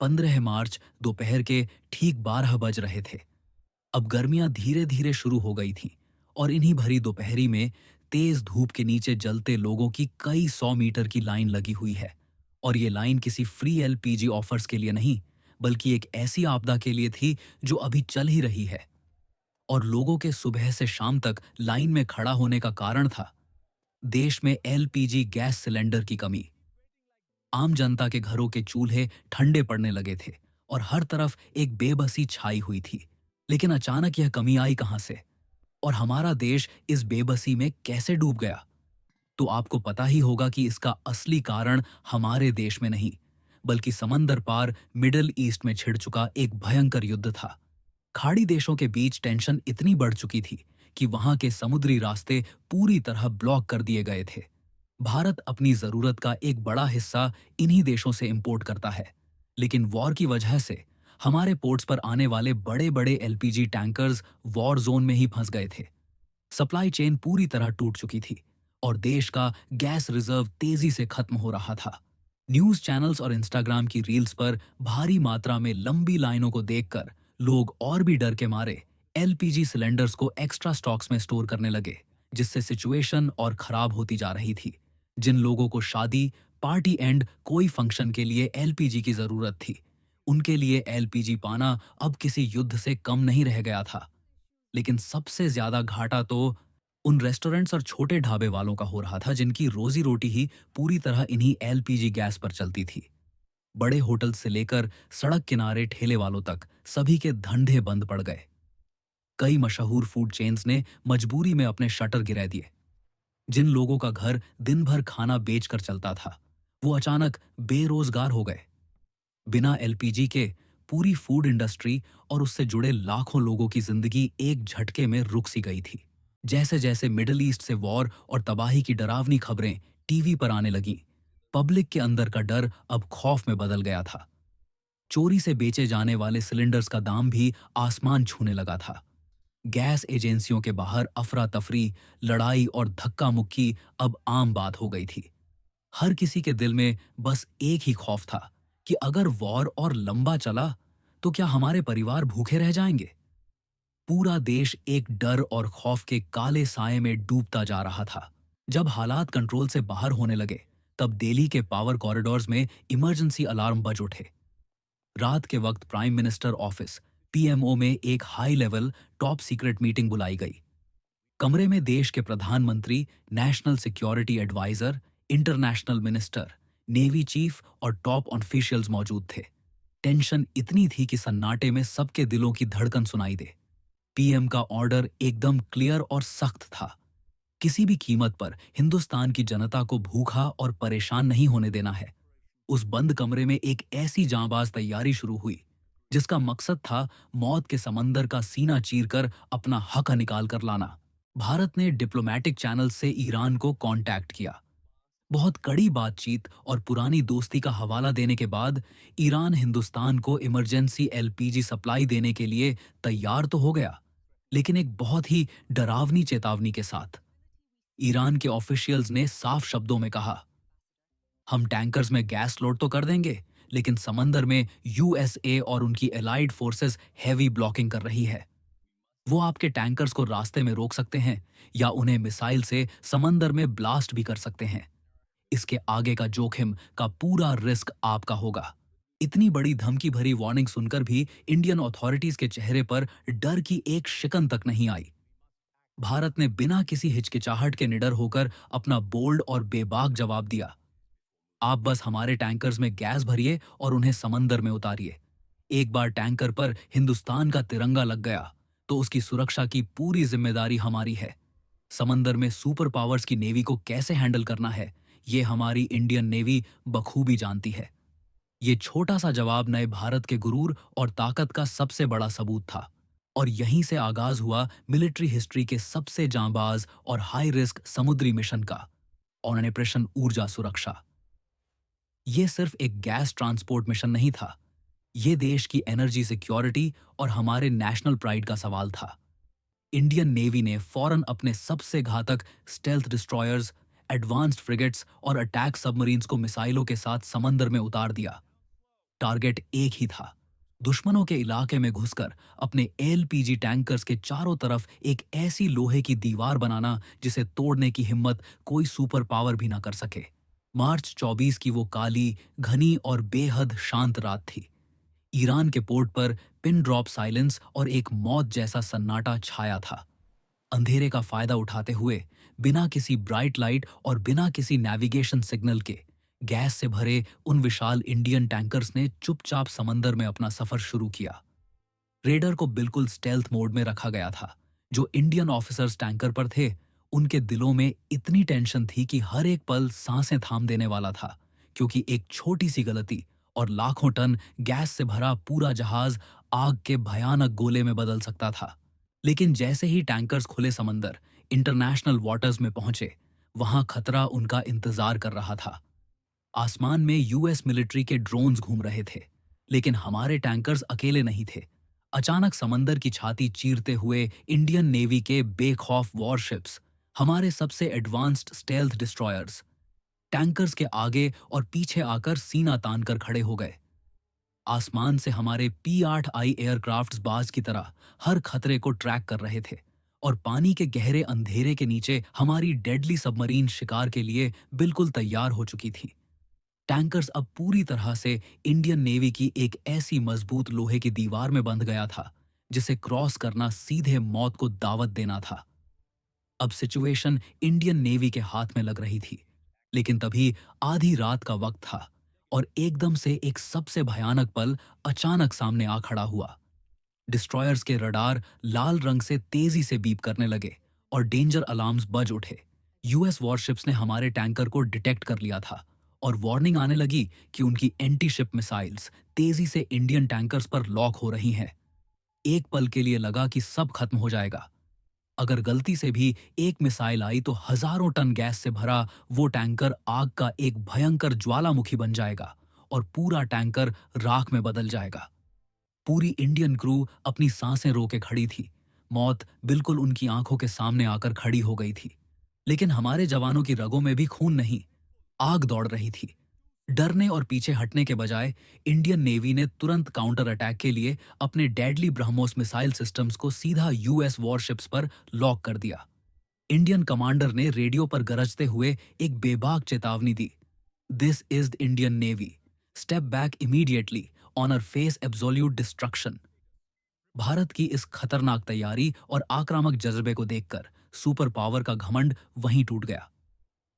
15 मार्च दोपहर के ठीक 12 बज रहे थे। अब गर्मियां धीरे धीरे शुरू हो गई थीं और इन्हीं भरी दोपहरी में तेज धूप के नीचे जलते लोगों की कई 100 मीटर की लाइन लगी हुई है। और ये लाइन किसी फ्री एलपीजी ऑफर्स के लिए नहीं, बल्कि एक ऐसी आपदा के लिए थी जो अभी चल ही रही है। और लोगों के सुबह से शाम तक लाइन में खड़ा होने का कारण था देश में एलपीजी गैस सिलेंडर की कमी। आम जनता के घरों के चूल्हे ठंडे पड़ने लगे थे और हर तरफ एक बेबसी छाई हुई थी। लेकिन अचानक यह कमी आई कहां से, और हमारा देश इस बेबसी में कैसे डूब गया? तो आपको पता ही होगा कि इसका असली कारण हमारे देश में नहीं, बल्कि समंदर पार मिडिल ईस्ट में छिड़ चुका एक भयंकर युद्ध था। खाड़ी देशों के बीच टेंशन इतनी बढ़ चुकी थी कि वहां के समुद्री रास्ते पूरी तरह ब्लॉक कर दिए गए थे। भारत अपनी जरूरत का एक बड़ा हिस्सा इन्हीं देशों से इंपोर्ट करता है, लेकिन वॉर की वजह से हमारे पोर्ट्स पर आने वाले बड़े बड़े एलपीजी टैंकर्स वॉर जोन में ही फंस गए थे। सप्लाई चेन पूरी तरह टूट चुकी थी और देश का गैस रिजर्व तेजी से खत्म हो रहा था। न्यूज चैनल्स और इंस्टाग्राम की रील्स पर भारी मात्रा में लंबी लाइनों को देखकर लोग और भी डर के मारे एलपीजी सिलेंडर्स को एक्स्ट्रा स्टॉक्स में स्टोर करने लगे, जिससे सिचुएशन और खराब होती जा रही थी। जिन लोगों को शादी, पार्टी एंड कोई फंक्शन के लिए एलपीजी की जरूरत थी, उनके लिए एलपीजी पाना अब किसी युद्ध से कम नहीं रह गया था। लेकिन सबसे ज्यादा घाटा तो उन रेस्टोरेंट्स और छोटे ढाबे वालों का हो रहा था जिनकी रोजी रोटी ही पूरी तरह इन्हीं एलपीजी गैस पर चलती थी। बड़े होटल से लेकर सड़क किनारे ठेले वालों तक सभी के धंधे बंद पड़ गए। कई मशहूर फूड चेन्स ने मजबूरी में अपने शटर गिरा दिए। जिन लोगों का घर दिन भर खाना बेचकर चलता था, वो अचानक बेरोजगार हो गए। बिना एलपीजी के पूरी फूड इंडस्ट्री और उससे जुड़े लाखों लोगों की जिंदगी एक झटके में रुक सी गई थी। जैसे जैसे मिडिल ईस्ट से वॉर और तबाही की डरावनी खबरें टीवी पर आने लगीं, पब्लिक के अंदर का डर अब खौफ में बदल गया था। चोरी से बेचे जाने वाले सिलेंडर्स का दाम भी आसमान छूने लगा था। गैस एजेंसियों के बाहर अफरा तफरी, लड़ाई और धक्का मुक्की अब आम बात हो गई थी। हर किसी के दिल में बस एक ही खौफ था कि अगर वॉर और लंबा चला तो क्या हमारे परिवार भूखे रह जाएंगे। पूरा देश एक डर और खौफ के काले साए में डूबता जा रहा था। जब हालात कंट्रोल से बाहर होने लगे, तब दिल्ली के पावर कॉरिडोर्स में इमरजेंसी अलार्म बज उठे। रात के वक्त प्राइम मिनिस्टर ऑफिस पीएमओ में एक high level top secret meeting बुलाई गई। कमरे में देश के प्रधानमंत्री, national security advisor, international minister, navy chief और टॉप ऑफिशियल्स मौजूद थे। टेंशन इतनी थी कि सन्नाटे में सबके दिलों की धड़कन सुनाई दे। पीएम का ऑर्डर एकदम क्लियर और सख्त था। किसी भी कीमत पर हिंदुस्तान की जनता को भूखा और परेशान नहीं होने देना है। उस बंद कमरे में एक ऐसी जांबाज तैयारी शुरू हुई जिसका मकसद था मौत के समंदर का सीना चीरकर अपना हक निकाल कर लाना। भारत ने डिप्लोमेटिक चैनल से ईरान को कांटेक्ट किया। बहुत कड़ी बातचीत और पुरानी दोस्ती का हवाला देने के बाद ईरान हिंदुस्तान को इमरजेंसी एलपीजी सप्लाई देने के लिए तैयार तो हो गया, लेकिन एक बहुत ही डरावनी चेतावनी के साथ। ईरान के ऑफिशियल्स ने साफ शब्दों में कहा, हम टैंकर्स में गैस लोड तो कर देंगे, लेकिन समंदर में यूएसए और उनकी एलाइड फोर्सेस हैवी ब्लॉकिंग कर रही है। वो आपके टैंकर्स को रास्ते में रोक सकते हैं या उन्हें मिसाइल से समंदर में ब्लास्ट भी कर सकते हैं। इसके आगे का जोखिम का पूरा रिस्क आपका होगा। इतनी बड़ी धमकी भरी वार्निंग सुनकर भी इंडियन अथॉरिटीज के चेहरे पर डर की एक शिकन तक नहीं आई। भारत ने बिना किसी हिचकिचाहट के निडर होकर अपना बोल्ड और बेबाक जवाब दिया, आप बस हमारे टैंकर्स में गैस भरिए और उन्हें समंदर में उतारिए। एक बार टैंकर पर हिंदुस्तान का तिरंगा लग गया तो उसकी सुरक्षा की पूरी जिम्मेदारी हमारी है। समंदर में सुपर पावर्स की नेवी को कैसे हैंडल करना है, ये हमारी इंडियन नेवी बखूबी जानती है। ये छोटा सा जवाब नए भारत के गुरूर और ताकत का सबसे बड़ा सबूत था। और यहीं से आगाज हुआ मिलिट्री हिस्ट्री के सबसे जांबाज और हाई रिस्क समुद्री मिशन का, ऑपरेशन ऊर्जा सुरक्षा। ये सिर्फ एक गैस ट्रांसपोर्ट मिशन नहीं था, ये देश की एनर्जी सिक्योरिटी और हमारे नेशनल प्राइड का सवाल था। इंडियन नेवी ने फौरन अपने सबसे घातक स्टेल्थ डिस्ट्रॉयर्स, एडवांस्ड फ्रिगेट्स और अटैक सबमरीन्स को मिसाइलों के साथ समंदर में उतार दिया। टारगेट एक ही था, दुश्मनों के इलाके में घुसकर अपने एलपीजी टैंकर्स के चारों तरफ एक ऐसी लोहे की दीवार बनाना जिसे तोड़ने की हिम्मत कोई सुपर पावर भी ना कर सके। मार्च 24 की वो काली, घनी और बेहद शांत रात थी। ईरान के पोर्ट पर पिन ड्रॉप साइलेंस और एक मौत जैसा सन्नाटा छाया था। अंधेरे का फायदा उठाते हुए बिना किसी ब्राइट लाइट और बिना किसी नेविगेशन सिग्नल के गैस से भरे उन विशाल इंडियन टैंकर्स ने चुपचाप समंदर में अपना सफर शुरू किया। रेडर को बिल्कुल स्टेल्थ मोड में रखा गया था। जो इंडियन ऑफिसर्स टैंकर पर थे, उनके दिलों में इतनी टेंशन थी कि हर एक पल सांसें थाम देने वाला था, क्योंकि एक छोटी सी गलती और लाखों टन गैस से भरा पूरा जहाज आग के भयानक गोले में बदल सकता था। लेकिन जैसे ही टैंकर्स खुले समंदर, इंटरनेशनल वाटर्स में पहुंचे, वहां खतरा उनका इंतजार कर रहा था। आसमान में यूएस मिलिट्री के ड्रोन्स घूम रहे थे, लेकिन हमारे टैंकर्स अकेले नहीं थे। अचानक समंदर की छाती चीरते हुए इंडियन नेवी के बेखौफ वॉरशिप्स, हमारे सबसे एडवांस्ड स्टेल्थ डिस्ट्रॉयर्स, टैंकर्स के आगे और पीछे आकर सीना तान कर खड़े हो गए। आसमान से हमारे P-8I एयरक्राफ्ट्स बाज की तरह हर खतरे को ट्रैक कर रहे थे, और पानी के गहरे अंधेरे के नीचे हमारी डेडली सबमरीन शिकार के लिए बिल्कुल तैयार हो चुकी थी। टैंकर्स अब पूरी तरह से इंडियन नेवी की एक ऐसी मजबूत लोहे की दीवार में बंध गया था, जिसे क्रॉस करना सीधे मौत को दावत देना था। अब सिचुएशन इंडियन नेवी के हाथ में लग रही थी, लेकिन तभी आधी रात का वक्त था और एकदम से एक सबसे भयानक पल अचानक सामने आ खड़ा हुआ। डिस्ट्रॉयर्स के रडार लाल रंग से तेजी से बीप करने लगे और डेंजर अलार्म्स बज उठे। यूएस वॉरशिप्स ने हमारे टैंकर को डिटेक्ट कर लिया था और वार्निंग आने लगी कि उनकी एंटी शिप मिसाइल्स तेजी से इंडियन टैंकर्स पर लॉक हो रही हैं। एक पल के लिए लगा कि सब खत्म हो जाएगा। अगर गलती से भी एक मिसाइल आई तो हजारों टन गैस से भरा वो टैंकर आग का एक भयंकर ज्वालामुखी बन जाएगा और पूरा टैंकर राख में बदल जाएगा। पूरी इंडियन क्रू अपनी सांसें रोके खड़ी थी। मौत बिल्कुल उनकी आंखों के सामने आकर खड़ी हो गई थी। लेकिन हमारे जवानों की रगों में भी खून नहीं, आग दौड़ रही थी। डरने और पीछे हटने के बजाय इंडियन नेवी ने तुरंत काउंटर अटैक के लिए अपने डेडली ब्रह्मोस मिसाइल सिस्टम्स को सीधा यूएस वॉरशिप्स पर लॉक कर दिया। इंडियन कमांडर ने रेडियो पर गरजते हुए एक बेबाक चेतावनी दी, this is the Indian navy, step back immediately on our face absolute destruction. Bharat की इस खतरनाक तैयारी और आक्रामक जज्बे को देखकर सुपर पावर का घमंड वहीं टूट गया।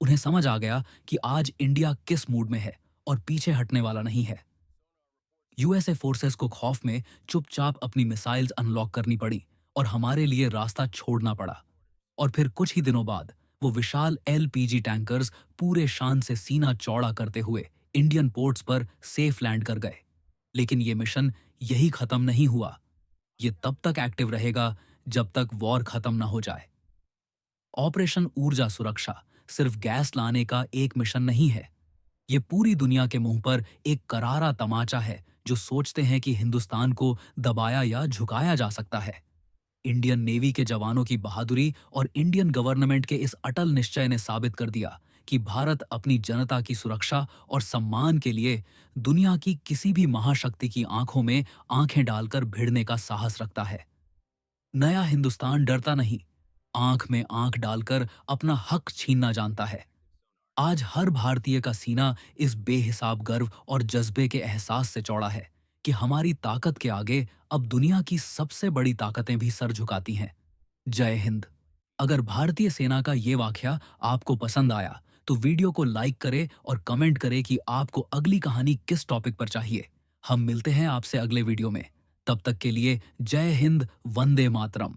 उन्हें समझ आ गया कि आज इंडिया किस मूड में है और पीछे हटने वाला नहीं है। यूएसए फोर्सेस को खौफ में चुपचाप अपनी मिसाइल्स अनलॉक करनी पड़ी और हमारे लिए रास्ता छोड़ना पड़ा। और फिर कुछ ही दिनों बाद वो विशाल एलपीजी टैंकर्स पूरे शान से सीना चौड़ा करते हुए इंडियन पोर्ट्स पर सेफ लैंड कर गए। लेकिन ये मिशन यही खत्म नहीं हुआ। ये तब तक एक्टिव रहेगा जब तक वॉर खत्म ना हो जाए। ऑपरेशन ऊर्जा सुरक्षा सिर्फ गैस लाने का एक मिशन नहीं है। ये पूरी दुनिया के मुंह पर एक करारा तमाचा है जो सोचते हैं कि हिंदुस्तान को दबाया या झुकाया जा सकता है। इंडियन नेवी के जवानों की बहादुरी और इंडियन गवर्नमेंट के इस अटल निश्चय ने साबित कर दिया कि भारत अपनी जनता की सुरक्षा और सम्मान के लिए दुनिया की किसी भी महाशक्ति की आंखों में आंखें डालकर भिड़ने का साहस रखता है। नया हिंदुस्तान डरता नहीं, आंख में आंख डालकर अपना हक छीनना जानता है। आज हर भारतीय का सीना इस बेहिसाब गर्व और जज्बे के एहसास से चौड़ा है कि हमारी ताकत के आगे अब दुनिया की सबसे बड़ी ताकतें भी सर झुकाती हैं। जय हिंद। अगर भारतीय सेना का ये वाकया आपको पसंद आया तो वीडियो को लाइक करें और कमेंट करें कि आपको अगली कहानी किस टॉपिक पर चाहिए। हम मिलते हैं आपसे अगले वीडियो में। तब तक के लिए जय हिंद, वंदे मातरम।